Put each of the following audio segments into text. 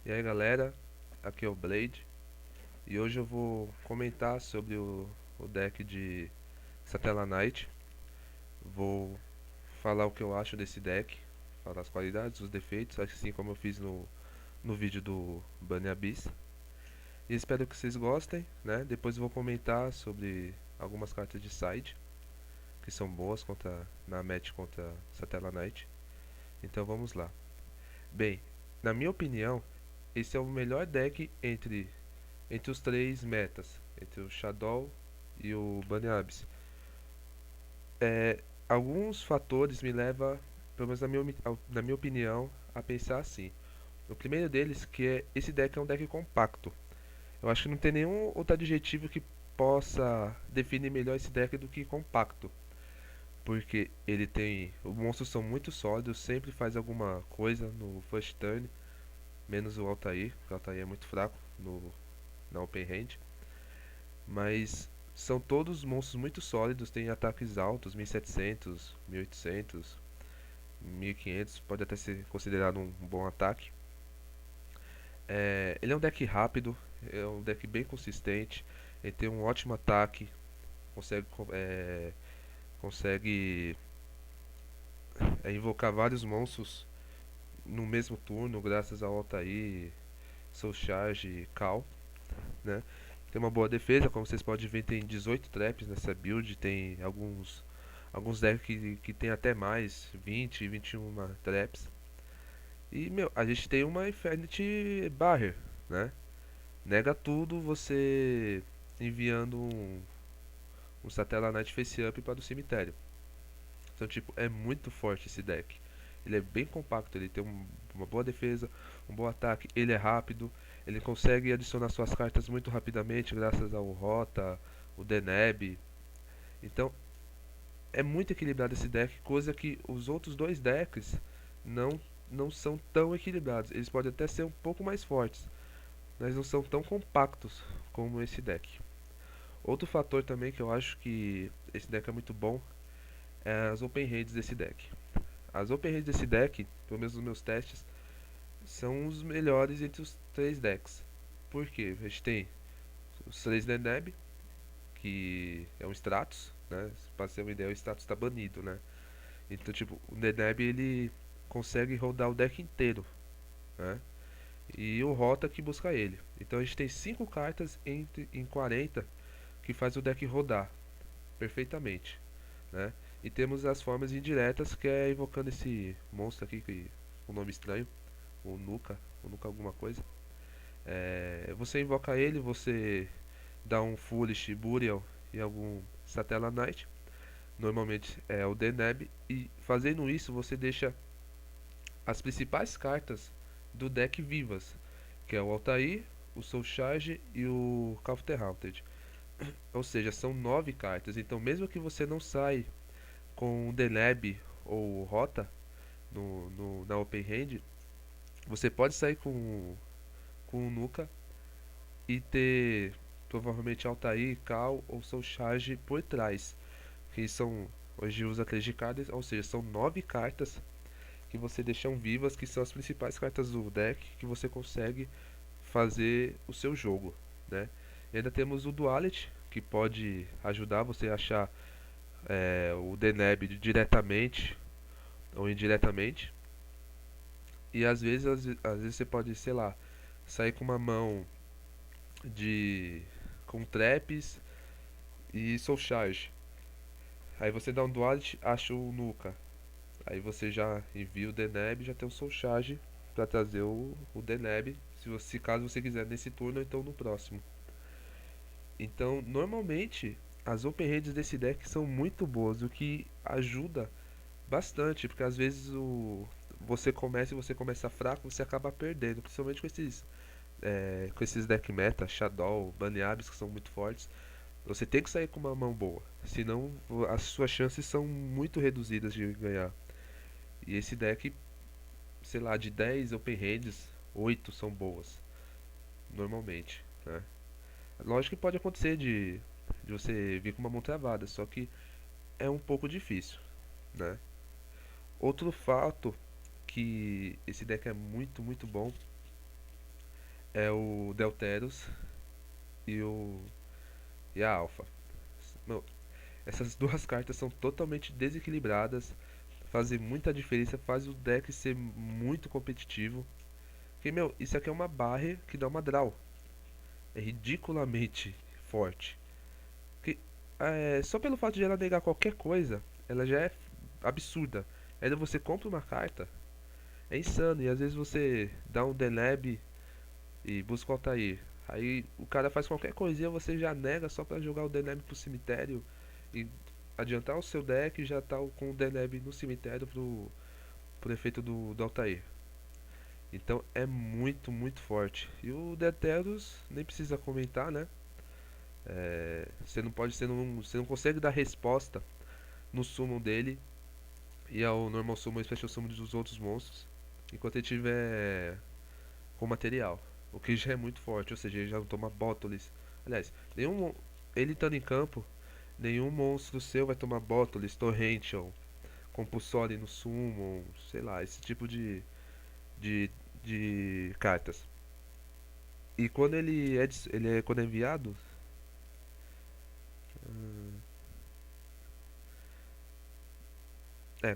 E aí galera, aqui é o Blade e hoje eu vou comentar sobre o deck de Satella Knight. Vou falar o que eu acho desse deck, falar as qualidades, os defeitos, assim como eu fiz no vídeo do Bunny Abyss. E espero que vocês gostem, né? Depois eu vou comentar sobre algumas cartas de side que são boas na match contra Satella Knight. Então vamos lá. Bem, na minha opinião, esse é o melhor deck entre os três metas, entre o Shadow e o Bunny Abyss. É, alguns fatores me levam, pelo menos na minha opinião, a pensar assim. O primeiro deles que é esse deck é um deck compacto. Eu acho que não tem nenhum outro adjetivo que possa definir melhor esse deck do que compacto. Porque ele tem. Os monstros são muito sólidos, sempre faz alguma coisa no first turn, menos o Altair, porque o Altair é muito fraco na Open Hand. Mas são todos monstros muito sólidos, tem ataques altos, 1700, 1800, 1500, pode até ser considerado um bom ataque. Ele é um deck rápido, é um deck bem consistente, ele tem um ótimo ataque, consegue, consegue invocar vários monstros no mesmo turno, graças ao Altair, Soul Charge e Cal, né? Tem uma boa defesa, como vocês podem ver, tem 18 traps nessa build, tem alguns decks que tem até mais, 20, 21 traps. E, meu, a gente tem uma Infinity Barrier, né? Nega tudo você enviando um Satellite Knight Face Up para o cemitério. Então, tipo, é muito forte esse deck. Ele é bem compacto, ele tem uma boa defesa, um bom ataque, ele é rápido, ele consegue adicionar suas cartas muito rapidamente graças ao Rota, o Deneb. Então, é muito equilibrado esse deck, coisa que os outros dois decks não não são tão equilibrados. Eles podem até ser um pouco mais fortes, mas não são tão compactos como esse deck. Outro fator também que eu acho que esse deck é muito bom é as open raids desse deck. As open raids desse deck, pelo menos nos meus testes, são os melhores entre os três decks. Por quê? A gente tem os três Deneb, que é um Stratos, né? Pra ser uma ideia, o Stratos está banido, né? Então, tipo, o Deneb ele consegue rodar o deck inteiro, né? E o Rota que busca ele. Então a gente tem 5 cartas em 40 que faz o deck rodar perfeitamente, né? E temos as formas indiretas que é invocando esse monstro aqui com um nome estranho, o Nuka alguma coisa. Você invoca ele, você dá um Foolish Burial e algum Satella Knight, normalmente é o Deneb, e fazendo isso você deixa as principais cartas do deck vivas, que é o Altair, o Soul Charge e o Call of the Haunted. Ou seja, são 9 cartas, então mesmo que você não saia com o Deneb ou Rota na Open Hand, você pode sair com o Nuka e ter provavelmente Altair, Cal ou Soul Charge por trás, que são hoje usa 3 de cartas, ou seja, são 9 cartas que você deixam vivas, que são as principais cartas do deck que você consegue fazer o seu jogo, né? E ainda temos o Duality, que pode ajudar você a achar o Deneb diretamente ou indiretamente. E às vezes você pode, sei lá, sair com uma mão de com traps e soul charge. Aí você dá um duality, acha o Nuka. Aí você já envia o Deneb e já tem o soul charge para trazer o Deneb, se caso você quiser nesse turno ou então no próximo. Então, normalmente as open raids desse deck são muito boas, o que ajuda bastante, porque às vezes e você começa fraco, você acaba perdendo, principalmente com esses deck meta, Shadow, Bunny Abyss, que são muito fortes. Você tem que sair com uma mão boa, senão as suas chances são muito reduzidas de ganhar. E esse deck, sei lá, de 10 open hands, 8 são boas, normalmente, né? Lógico que pode acontecer de você vir com uma mão travada, só que é um pouco difícil, né? Outro fato que esse deck é muito, muito bom é o Delteros e o e a Alpha. Meu, essas duas cartas são totalmente desequilibradas, fazem muita diferença, faz o deck ser muito competitivo. Porque, meu, isso aqui é uma barra que dá uma draw. É ridiculamente forte. Que, só pelo fato de ela negar qualquer coisa, ela já é absurda. Ainda você compra uma carta, é insano. E às vezes você dá um Deneb e busca o Altair. Aí o cara faz qualquer coisinha, você já nega só pra jogar o Deneb pro cemitério e adiantar o seu deck e já tá com o Deneb no cemitério pro efeito do Altair. Então é muito, muito forte. E o Deteros nem precisa comentar, né? Você não pode, você não consegue dar resposta no summon dele e ao normal summon e special summon dos outros monstros enquanto ele tiver com material, o que já é muito forte, ou seja, ele já não toma Bottles. Aliás, ele estando em campo, nenhum monstro seu vai tomar Bottles, Torrential, Compulsory no summon, sei lá, esse tipo de, de cartas. E quando quando é enviado,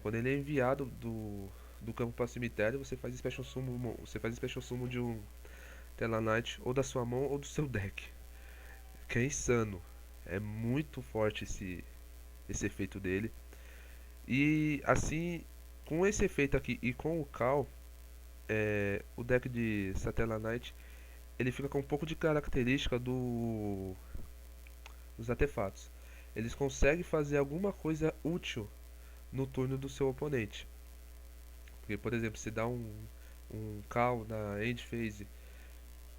quando ele é enviado do campo para o cemitério, você faz special summon de um Telanite ou da sua mão ou do seu deck, que é insano. É muito forte esse efeito dele. E assim, com esse efeito aqui e com o Cal, o deck de Satellanite ele fica com um pouco de característica dos artefatos. Eles conseguem fazer alguma coisa útil no turno do seu oponente. Porque, por exemplo, se dá um Cal na end phase,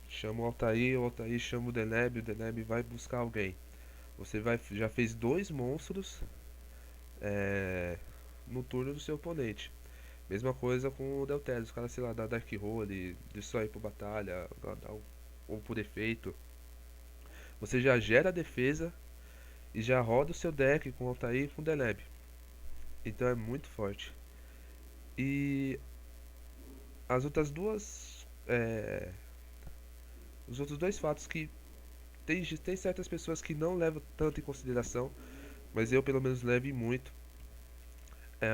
chama o Altair chama o Deneb vai buscar alguém. Já fez dois monstros é, no turno do seu oponente. Mesma coisa com o Delteros, os caras, sei lá, dá Dark Hole, destrói por batalha, ou por efeito. Você já gera a defesa e já roda o seu deck com Altair e com Deneb. Então é muito forte. E as outras duas. Os outros dois fatos que tem certas pessoas que não levam tanto em consideração, mas eu pelo menos levo muito.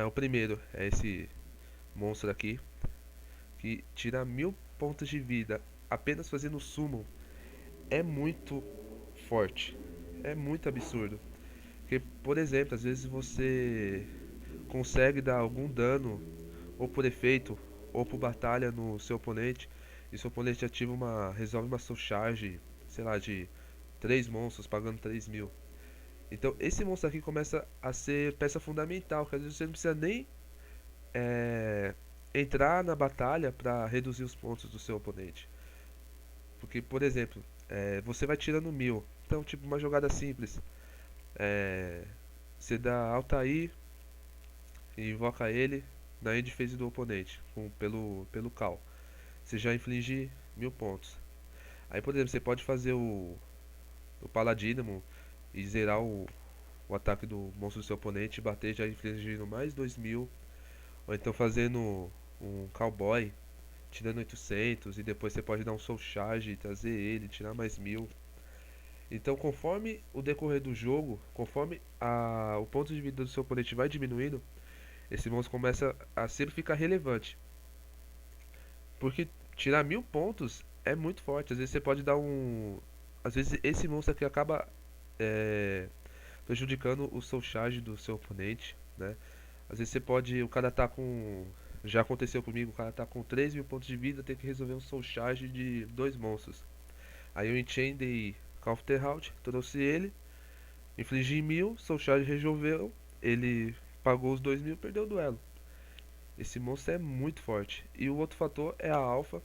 O primeiro é esse monstro aqui, que tira 1000 pontos de vida apenas fazendo summon. É muito forte. É muito absurdo. Porque, por exemplo, às vezes você consegue dar algum dano, ou por efeito, ou por batalha no seu oponente, e seu oponente ativa resolve uma soul charge, sei lá, de 3 monstros, pagando 3000. Então esse monstro aqui começa a ser peça fundamental, que às vezes você não precisa nem é, entrar na batalha para reduzir os pontos do seu oponente. Porque, por exemplo, você vai tirando 1000. Então, tipo, uma jogada simples. É, você dá Altair e invoca ele na end phase do oponente pelo Cal. Você já inflige 1000 pontos. Aí, por exemplo, você pode fazer o Paladínamo e zerar o ataque do monstro do seu oponente, bater já infligindo mais 2000. Ou então fazendo um Cowboy, tirando 800. E depois você pode dar um Soul Charge e trazer ele, tirar mais 1000. Então, conforme o decorrer do jogo, conforme o ponto de vida do seu oponente vai diminuindo, esse monstro começa a sempre ficar relevante. Porque tirar 1000 pontos é muito forte. Às vezes você pode dar um. Às vezes esse monstro aqui acaba é, prejudicando o soul charge do seu oponente, né? Às vezes você pode. O cara tá com. Já aconteceu comigo, o cara tá com 3000 pontos de vida, tem que resolver um soul charge de dois monstros. Aí eu enchandei Counterhalt, trouxe ele, infligi 1000, soul charge resolveu, ele pagou os 2000, perdeu o duelo. Esse monstro é muito forte. E o outro fator é a alfa,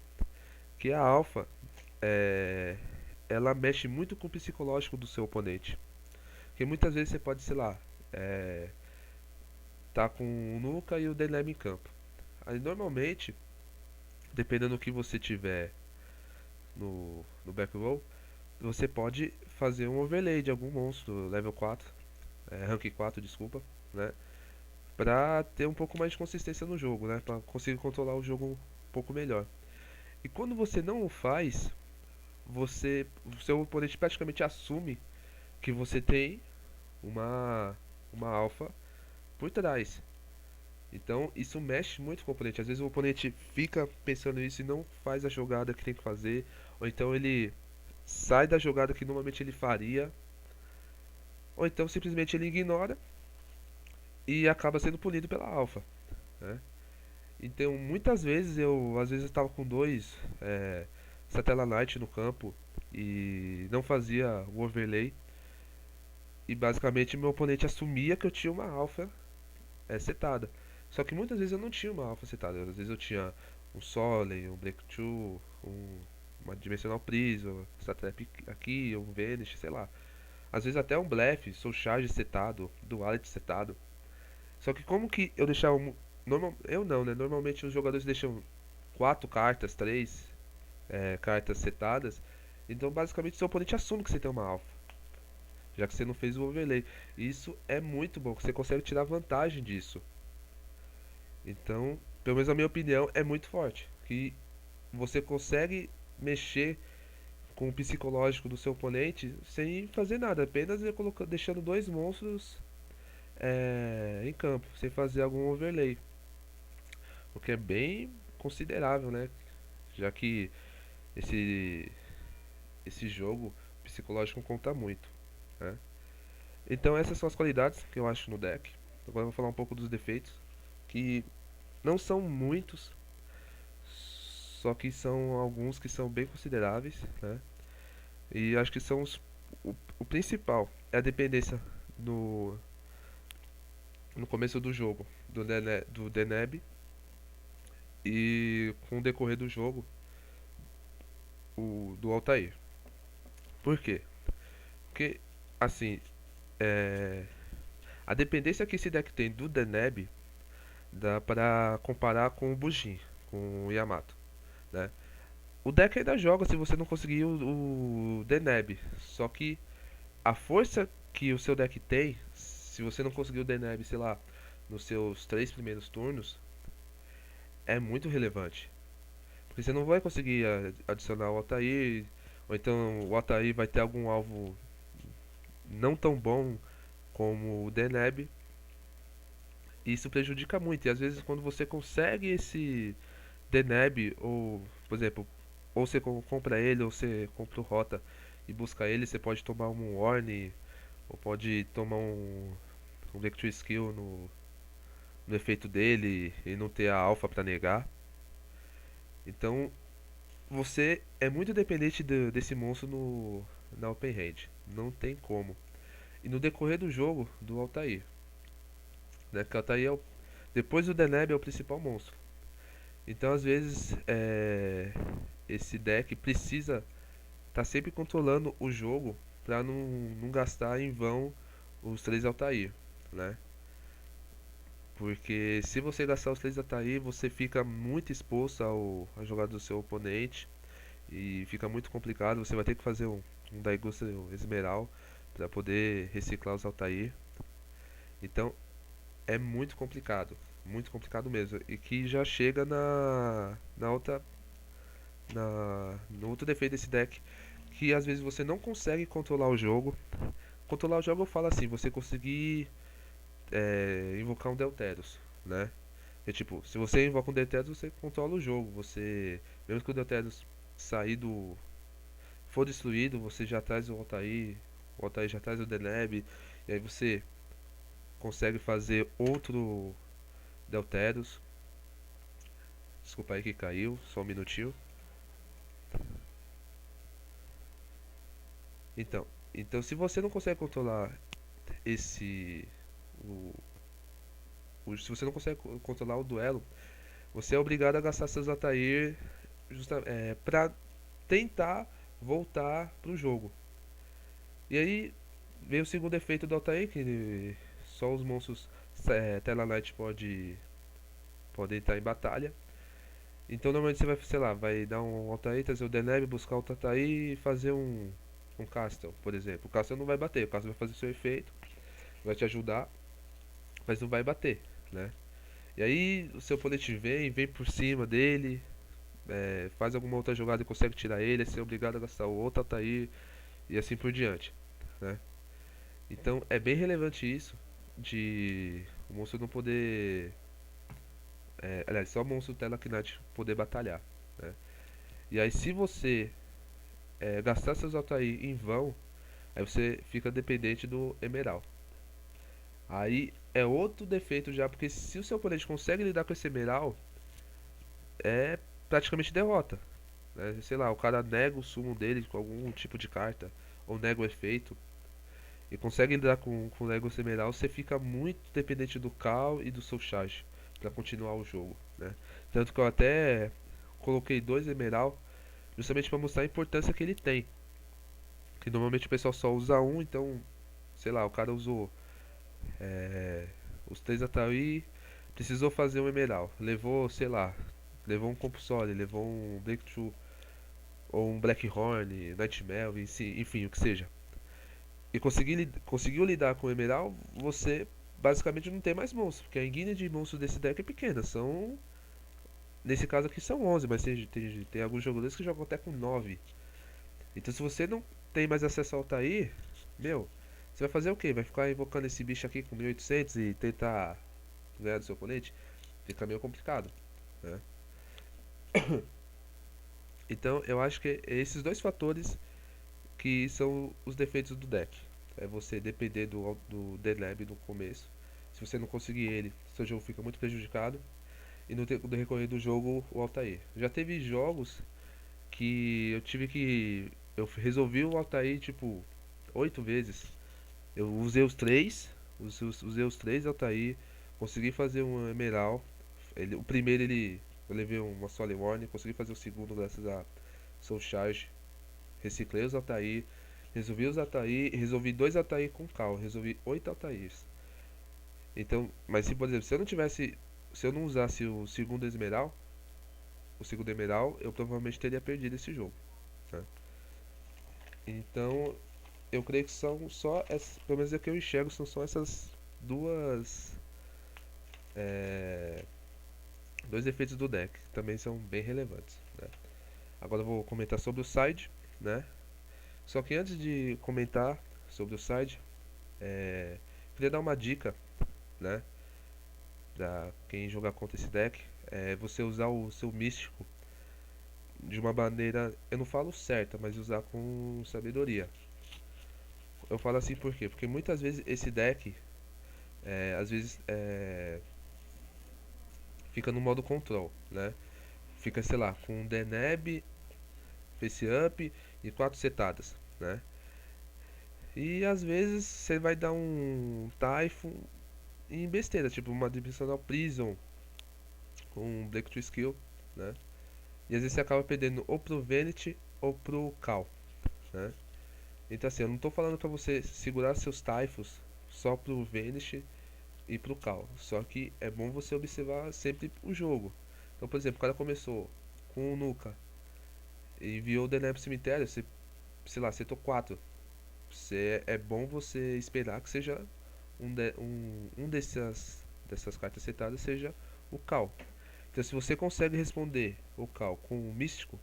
que a alfa é, ela mexe muito com o psicológico do seu oponente. Porque muitas vezes você pode, sei lá, é, tá com o Nuka e o Deleme em campo. Aí normalmente, dependendo do que você tiver no back row, você pode fazer um overlay de algum monstro level 4, rank 4, desculpa, né? Pra ter um pouco mais de consistência no jogo, né? Pra conseguir controlar o jogo um pouco melhor. E quando você não o faz, você, o seu oponente praticamente assume que você tem uma, uma alfa por trás. Então isso mexe muito com o oponente. Às vezes o oponente fica pensando nisso e não faz a jogada que tem que fazer, ou então ele sai da jogada que normalmente ele faria, ou então simplesmente ele ignora e acaba sendo punido pela alfa, né? Então muitas vezes às vezes estava com dois Satella Knight no campo e não fazia o overlay e basicamente meu oponente assumia que eu tinha uma alfa setada. Só que muitas vezes eu não tinha uma alfa setada. Às vezes eu tinha um Solen, um Break 2, uma Dimensional Prison, essa trap aqui, um Vanish, sei lá. Às vezes até um Blefe, Soul Charge setado, Duality setado. Só que como que eu deixava. Eu não, né? Normalmente os jogadores deixam quatro cartas, três cartas setadas. Então basicamente seu oponente assume que você tem uma alfa. Já que você não fez o overlay. E isso é muito bom, que você consegue tirar vantagem disso. Então, pelo menos a minha opinião é muito forte. Que você consegue mexer com o psicológico do seu oponente sem fazer nada, apenas deixando dois monstros em campo, sem fazer algum overlay. O que é bem considerável, né? Já que esse, esse jogo psicológico conta muito, né? Então essas são as qualidades que eu acho no deck. Agora eu vou falar um pouco dos defeitos, que não são muitos, só que são alguns que são bem consideráveis, né? E acho que são o principal é a dependência no, no começo do jogo do Deneb e com o decorrer do jogo do Altair. Por quê? Porque, assim, é, a dependência que esse deck tem do Deneb dá pra comparar com o Bujin, com o Yamato, né? O deck ainda joga se você não conseguir o Deneb, só que a força que o seu deck tem, se você não conseguir o Deneb, sei lá, nos seus três primeiros turnos, é muito relevante. Porque você não vai conseguir adicionar o Altair, ou então o Altair vai ter algum alvo não tão bom como o Deneb. E isso prejudica muito. E às vezes quando você consegue esse Deneb, ou por exemplo, ou você compra ele, ou você compra o Rota e busca ele, você pode tomar um Warning, ou pode tomar um Victory Skill no efeito dele e não ter a alpha para negar. Então você é muito dependente desse monstro na Open Hand. Não tem como. E no decorrer do jogo, do Altair. Né? Que o Altair depois do Deneb é o principal monstro. Então às vezes esse deck precisa estar sempre controlando o jogo para não gastar em vão os três Altair. Né? Porque se você gastar os três Altair, você fica muito exposto à jogada do seu oponente. E fica muito complicado. Você vai ter que fazer um Daigusta Esmeral para poder reciclar os Altair. Então é muito complicado mesmo. E que já chega na outra, no outro defeito desse deck, que às vezes você não consegue controlar o jogo. Controlar o jogo eu falo assim, você conseguir invocar um Delteros, né? É tipo, se você invoca um Delteros, você controla o jogo. Você, mesmo que o Delteros sair for destruído, você já traz o Altair já traz o Deneb, e aí você consegue fazer outro Delteros. Desculpa aí que caiu, só um minutinho. Então, então se você não consegue controlar esse o, se você não consegue controlar o duelo, você é obrigado a gastar seus Altair para tentar voltar pro jogo. E aí vem o segundo efeito do Altair, que só os monstros Telanite podem estar em batalha. Então normalmente você vai, sei lá, vai dar um Altair, trazer o Deneb, buscar o Altair e fazer um Castle, por exemplo. O Castle não vai bater, o Castle vai fazer seu efeito, vai te ajudar, mas não vai bater, né? E aí o seu oponente vem por cima dele, faz alguma outra jogada e consegue tirar ele, aí você é obrigado a gastar o outro Altair e assim por diante, né? Então é bem relevante isso de o monstro não poder. Aliás, só o monstro Telaknat poder batalhar, né? E aí se você gastar seus Altair em vão, aí você fica dependente do Emerald. Aí é outro defeito já, porque se o seu oponente consegue lidar com esse Emerald, é praticamente derrota, né? Sei lá, o cara nega o sumo dele com algum tipo de carta, ou nega o efeito, e consegue lidar com o Lego Emerald, você fica muito dependente do Cal e do Soul Charge para continuar o jogo, né? Tanto que eu até coloquei dois Emerald justamente para mostrar a importância que ele tem. Que normalmente o pessoal só usa um, então, sei lá, o cara usou os três Ataui, precisou fazer um Emerald, levou, sei lá, levou um Compulsory, levou um Breakthrough, ou um Blackhorn, Nightmare, enfim, o que seja. E conseguiu lidar com o Emerald, você basicamente não tem mais monstros, porque a guilda de monstros desse deck é pequena, são. Nesse caso aqui são 11, mas tem alguns jogadores que jogam até com 9. Então se você não tem mais acesso ao Altair, meu, você vai fazer o quê? Vai ficar invocando esse bicho aqui com 1800 e tentar ganhar do seu oponente? Fica meio complicado, né? Então eu acho que é esses dois fatores que são os defeitos do deck. É você depender do D-Lab no começo. Se você não conseguir ele, seu jogo fica muito prejudicado. E no decorrer do jogo, o Altair. Já teve jogos que eu tive que. Eu resolvi o Altair tipo 8 vezes. Eu usei os três. Usei os três Altair. Consegui fazer um Emerald. O primeiro eu levei uma Soul Warning. Consegui fazer o segundo graças a Soul Charge. Reciclei os Altair. Resolvi os Altair. Resolvi dois Altair com Cal. Resolvi 8 Altairs. Então, mas se por exemplo, se eu não tivesse. Se eu não usasse o segundo Emerald, eu provavelmente teria perdido esse jogo, tá? Então, eu creio que são só essas, pelo menos é o que eu enxergo, são só essas duas é, dois efeitos do deck, que também são bem relevantes, né? Agora eu vou comentar sobre o side, né? Só que antes de comentar sobre o side, queria dar uma dica, né? Pra quem jogar contra esse deck, é você usar o seu místico de uma maneira, eu não falo certa, mas usar com sabedoria. Eu falo assim por quê? Porque muitas vezes esse deck, às vezes, fica no modo control, né? Fica, sei lá, com Deneb, Face Up e 4 setadas, né? E às vezes você vai dar um Typhon em besteira, tipo uma Dimensional Prison com um Breakthrough Skill, né? E às vezes você acaba perdendo ou pro Vanity ou pro Cal, né? Então assim, eu não tô falando pra você segurar seus Typhons só pro Vanish e pro Cal. Só que é bom você observar sempre o jogo. Então, por exemplo, o cara começou com o Nuka e enviou o Deneb pro cemitério, você, sei lá, acertou 4. É bom você esperar que seja dessas cartas setadas seja o Cal. Então, se você consegue responder o Cal com o Místico,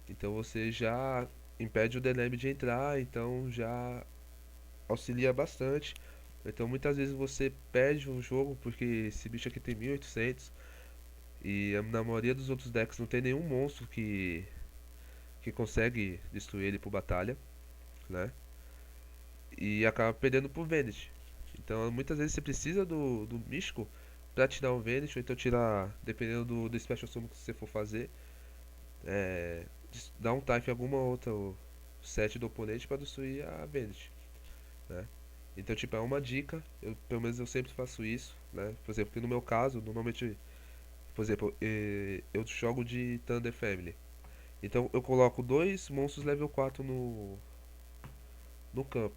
então você já impede o Deneb de entrar, então já auxilia bastante. Então muitas vezes você perde um jogo porque esse bicho aqui tem 1800 e na maioria dos outros decks não tem nenhum monstro que consegue destruir ele por batalha, né? E acaba perdendo por Vanish. Então muitas vezes você precisa do místico pra tirar um Vanish, ou então tirar, dependendo do Special Summon que você for fazer, dar um type em alguma outra set do oponente para destruir a Vanish, né? Então, tipo, é uma dica, pelo menos eu sempre faço isso, né? Por exemplo, porque no meu caso, normalmente, por exemplo, eu jogo de Thunder Family. Então, eu coloco dois monstros level 4 no campo.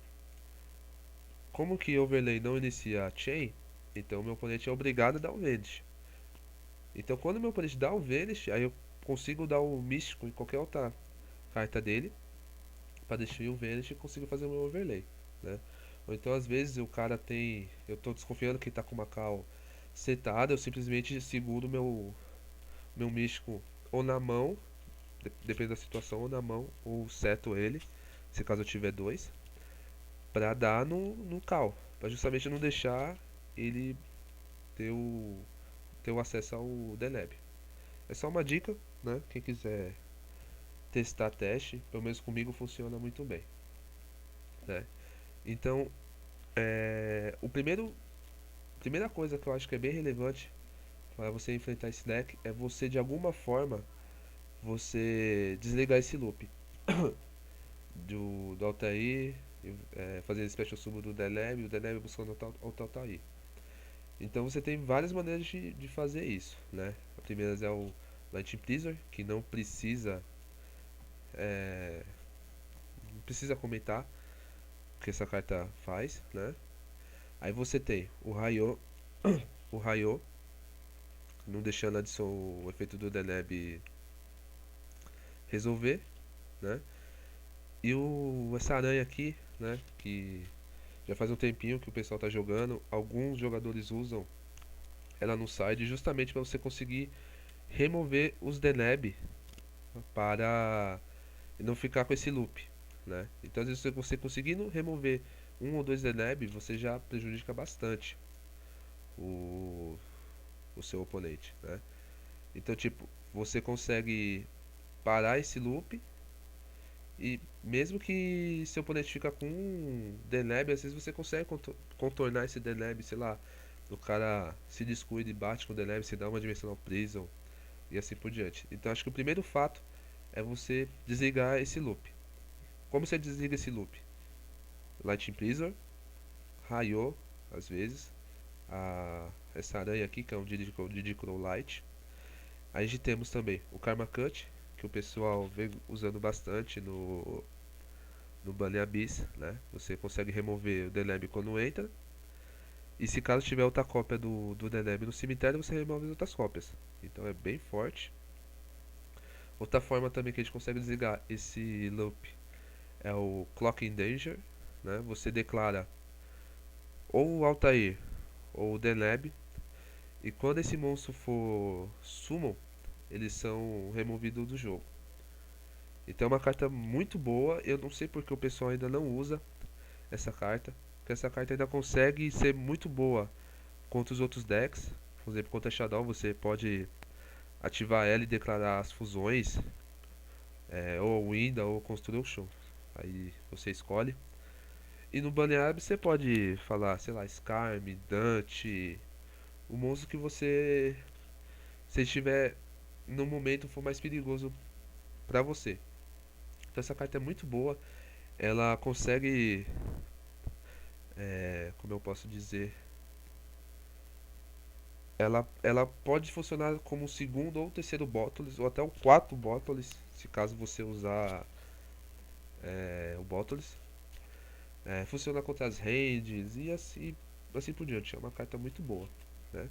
Como que Overlay não inicia a Chain, então meu oponente é obrigado a dar o Vanish. Então, quando meu oponente dá o Vanish, aí eu consigo dar o Místico em qualquer outra carta dele, para destruir o Vanish e consigo fazer o meu Overlay, né? Ou então às vezes o cara tem. Eu tô desconfiando que ele tá com uma cal setada, eu simplesmente seguro meu místico ou na mão, depende da situação, ou na mão, ou seto ele, se caso eu tiver dois, pra dar no call, pra justamente não deixar ele ter o acesso ao Deneb. É só uma dica, né? Quem quiser testar teste, pelo menos comigo funciona muito bem, né? Então, primeira coisa que eu acho que é bem relevante para você enfrentar esse deck é você de alguma forma você desligar esse loop do Altair, fazer special summon do Deneb e o Deneb buscando o Altair. Então você tem várias maneiras de fazer isso, né? A primeira é o Lightning Pleaser, que não precisa comentar o que essa carta faz, né? Aí você tem o Raio, não deixando o efeito do Deneb resolver, né? E essa aranha aqui, né? Que já faz um tempinho que o pessoal tá jogando. Alguns jogadores usam ela no side justamente para você conseguir remover os Deneb para não ficar com esse loop, né? Então, às vezes, se você conseguindo remover um ou dois Deneb, você já prejudica bastante o, o seu oponente, né? Então, tipo, você consegue parar esse loop e mesmo que seu oponente fica com um Deneb, às vezes você consegue contornar esse Deneb, sei lá, o cara se descuida e bate com o Deneb, se dá uma Dimensional Prison e assim por diante. Então acho que o primeiro fato é você desligar esse loop. Como você desliga esse loop? Lightning Prisor, Raio, às vezes, essa aranha aqui que é um Didicro Light. Aí temos também o Karma Cut, que o pessoal vem usando bastante no Bunny Abyss, né? Você consegue remover o Deneb quando entra. E se caso tiver outra cópia do Deneb no cemitério, você remove as outras cópias. Então é bem forte. Outra forma também que a gente consegue desligar esse loop é o Clock in Danger, né? Você declara ou o Altair ou o Deneb, e quando esse monstro for summon, eles são removidos do jogo. Então é uma carta muito boa, eu não sei porque o pessoal ainda não usa essa carta, porque essa carta ainda consegue ser muito boa contra os outros decks. Por exemplo, contra Shadow você pode ativar ela e declarar as fusões, ou Winda ou Construction, aí você escolhe. E no Baneab você pode falar, sei lá, Skarm, Dante, o monstro que você, se estiver no momento for mais perigoso pra você. Então essa carta é muito boa, ela consegue, como eu posso dizer, ela pode funcionar como o segundo ou terceiro Bottles, ou até o quarto Bottles, se caso você usar o Bottles. Funciona contra as ranges e assim por diante. É uma carta muito boa, né?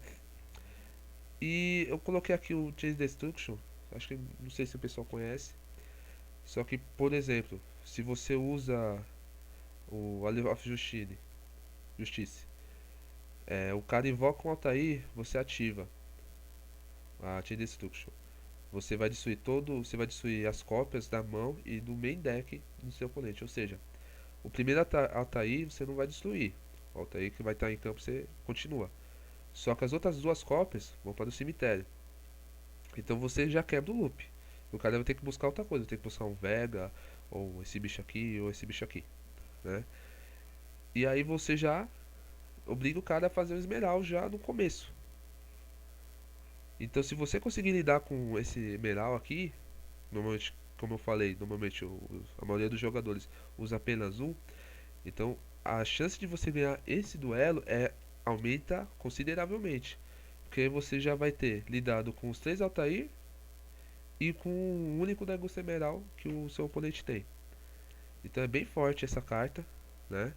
E eu coloquei aqui o Chase Destruction. Acho que não sei se o pessoal conhece. Só que, por exemplo, se você usa o Alley of Justice, o cara invoca um Altair, você ativa a Chain Destruction. Você vai destruir as cópias da mão e do main deck do seu oponente. Ou seja, o primeiro Altair você não vai destruir. O Altair que vai estar em campo você continua. Só que as outras duas cópias vão para o cemitério. Então você já quebra o loop. O cara vai ter que buscar outra coisa, vai ter que buscar um Vega, ou esse bicho aqui, ou esse bicho aqui, né? E aí você já obriga o cara a fazer o Esmeral já no começo. Então se você conseguir lidar com esse Esmeral aqui, normalmente, como eu falei, normalmente a maioria dos jogadores usa apenas um, então a chance de você ganhar esse duelo aumenta consideravelmente. Porque você já vai ter lidado com os três Altair e com o único Dagusta Emerald que o seu oponente tem. Então é bem forte essa carta, né?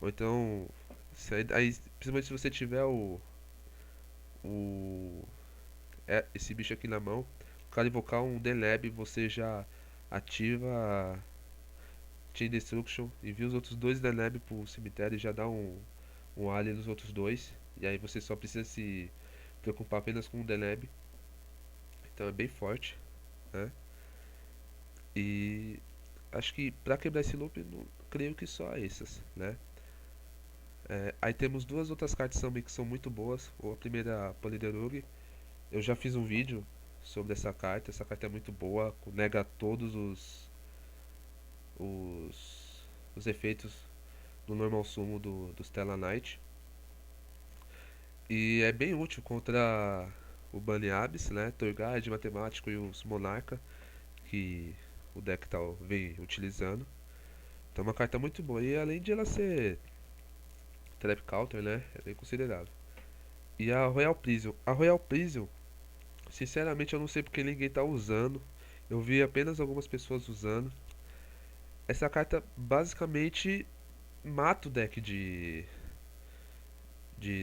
Ou então, principalmente se você tiver o esse bicho aqui na mão, o cara invocar um Deneb, você já ativa a Chain Destruction, envia os outros dois Deneb pro cemitério e já dá um alien nos outros dois. E aí você só precisa se preocupar apenas com o Deneb. então é bem forte, né? E acho que pra quebrar esse loop, não, creio que só essas, né? Aí temos duas outras cartas também que são muito boas. A primeira, a Poliderug. Eu já fiz um vídeo sobre essa carta. Essa carta é muito boa, nega todos os efeitos do normal sumo do Stella Knight. E é bem útil contra o Bunny Abyss, né? Torguide, Matemático e os Monarca, que o deck vem utilizando. Então é uma carta muito boa. E além de ela ser Trap Counter, né? É bem considerável. E a Royal Prison. A Royal Prison, sinceramente, eu não sei porque ninguém tá usando. Eu vi apenas algumas pessoas usando. Essa carta basicamente mata o deck de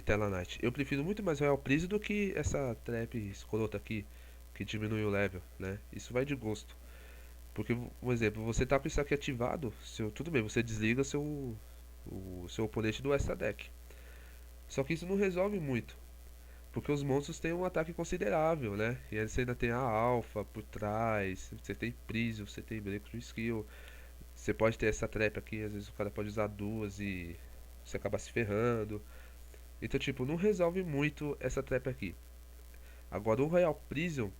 Tela Knight. Eu prefiro muito mais Royal Prison do que essa trap escrota aqui, que diminui o level, né? Isso vai de gosto. Porque, um exemplo, você tá com isso aqui ativado, tudo bem, você desliga o seu oponente do extra deck. Só que isso não resolve muito. Porque os monstros têm um ataque considerável, né? E aí você ainda tem a Alpha por trás, você tem Prison, você tem Breakthrough Skill. Você pode ter essa trap aqui, às vezes o cara pode usar duas e você acaba se ferrando. Então, tipo, não resolve muito essa trap aqui. Agora, o Royal Prison,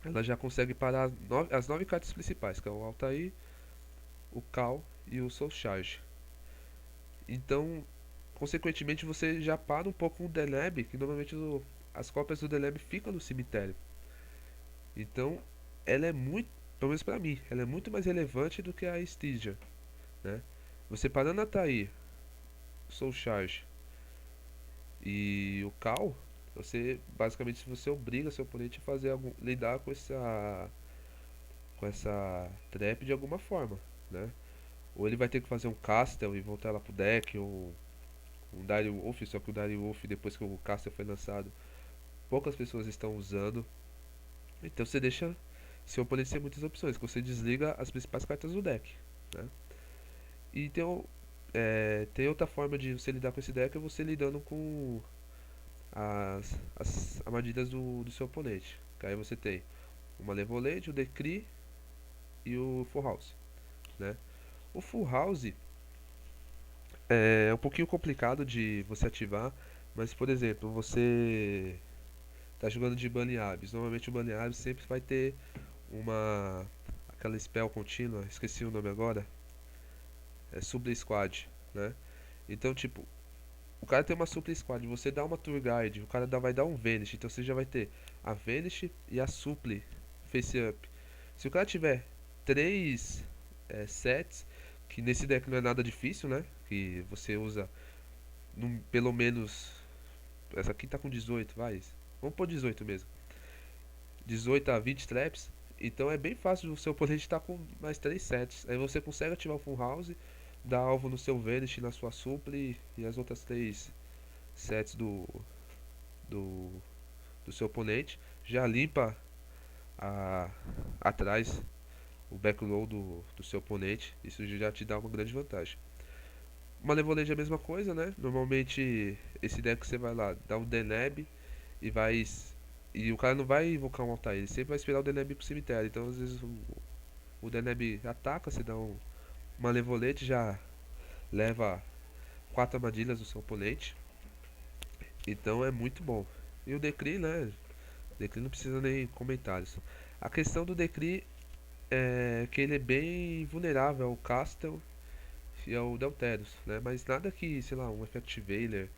ela já consegue parar as nove cartas principais, que é o Altair, o Cal e o Soul Charge. Então, consequentemente, você já para um pouco o Deneb, que normalmente as cópias do Deneb ficam no cemitério. Então, ela é muito, pelo menos pra mim, ela é muito mais relevante do que a Stygia, né? Você parando a Tair, Soul Charge e o Cal, você basicamente se você obriga seu oponente a fazer lidar com essa trap de alguma forma, né? Ou ele vai ter que fazer um Castle e voltar lá pro deck, ou um Dire Wolf, só que o Dire Wolf depois que o Castle foi lançado, poucas pessoas estão usando. Então você deixa seu oponente sem muitas opções, que você desliga as principais cartas do deck, né? E tem outra forma de você lidar com esse deck, é você lidando com as armadilhas do seu oponente. Que aí você tem o Malevolente, o Decree e o Full House, né? O Full House é um pouquinho complicado de você ativar, mas por exemplo, você tá jogando de Bunny Abyss. Normalmente o Bunny Abyss sempre vai ter uma aquela spell contínua, esqueci o nome agora, é Supply Squad, né? Então, tipo, o cara tem uma Supply Squad, você dá uma Tour Guide, o cara vai dar um Vanish, então você já vai ter a Vanish e a Supply Face Up. Se o cara tiver três sets, que nesse deck não é nada difícil, né? Que você usa pelo menos. Essa aqui tá com 18, vai. Vamos pôr 18 mesmo. 18 a 20 traps. Então é bem fácil o seu oponente estar com mais 3 sets. Aí você consegue ativar o Full House, dar alvo no seu Vanish, na sua Supply e as outras 3 sets do, do seu oponente. Já limpa a, atrás o back row do seu oponente. Isso já te dá uma grande vantagem. Malevolente é a mesma coisa, né? Normalmente esse deck você vai lá, dá um Deneb e vai. E o cara não vai invocar um Altair, ele sempre vai esperar o Deneb ir pro cemitério. Então às vezes o Deneb ataca, você dá um Malevolente, já leva 4 armadilhas do seu oponente. Então é muito bom. E o Decree, né? O Decree não precisa nem comentários. A questão do Decree é que ele é bem vulnerável ao Castle e ao Delteros, né? Mas nada que, sei lá, um Effect Veiler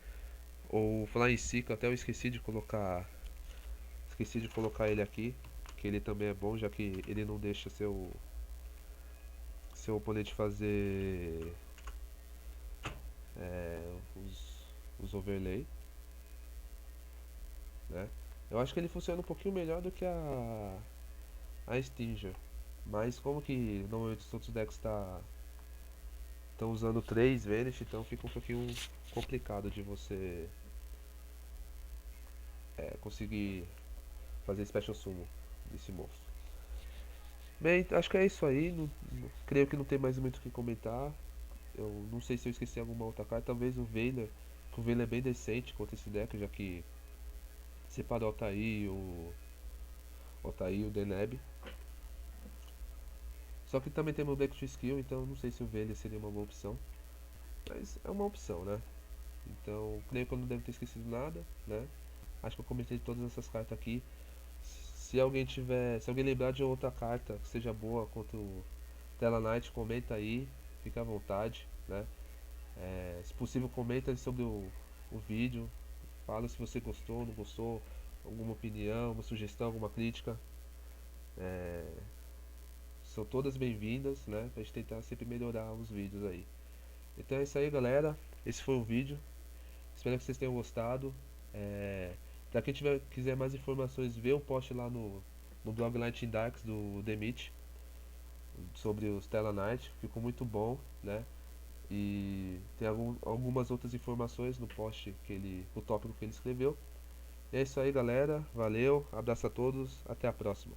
ou Flying Sickle, até eu esqueci de colocar ele aqui, que ele também é bom, já que ele não deixa seu oponente fazer os overlay, né? Eu acho que ele funciona um pouquinho melhor do que a Stinger, mas como que normalmente os outros decks estão usando 3 Vanish, então fica um pouquinho complicado de você conseguir fazer Special Summon desse monstro. Bem, acho que é isso aí. Creio que não tem mais muito o que comentar. Eu não sei se eu esqueci alguma outra carta. Talvez o Veiler. Que o Veiler é bem decente contra esse deck, já que separou o Altair, Altair, o Deneb. Só que também tem o Black to Skill, então não sei se o Vayne seria uma boa opção. Mas é uma opção, né? Então, creio que eu não devo ter esquecido nada, né? Acho que eu comentei todas essas cartas aqui. Se alguém lembrar de outra carta que seja boa contra o Tela Knight, comenta aí, fica à vontade, né? Se possível, comenta sobre o vídeo, fala se você gostou, não gostou, alguma opinião, uma sugestão, alguma crítica. São todas bem-vindas, né? Pra gente tentar sempre melhorar os vídeos aí. Então é isso aí, galera. Esse foi o vídeo. Espero que vocês tenham gostado. É, Pra quem quiser mais informações, vê o post lá no blog Lightning Darks do Demit sobre os Tela Knight. Ficou muito bom, né? E tem algumas outras informações no post o tópico que ele escreveu. E é isso aí, galera. Valeu, abraço a todos, até a próxima.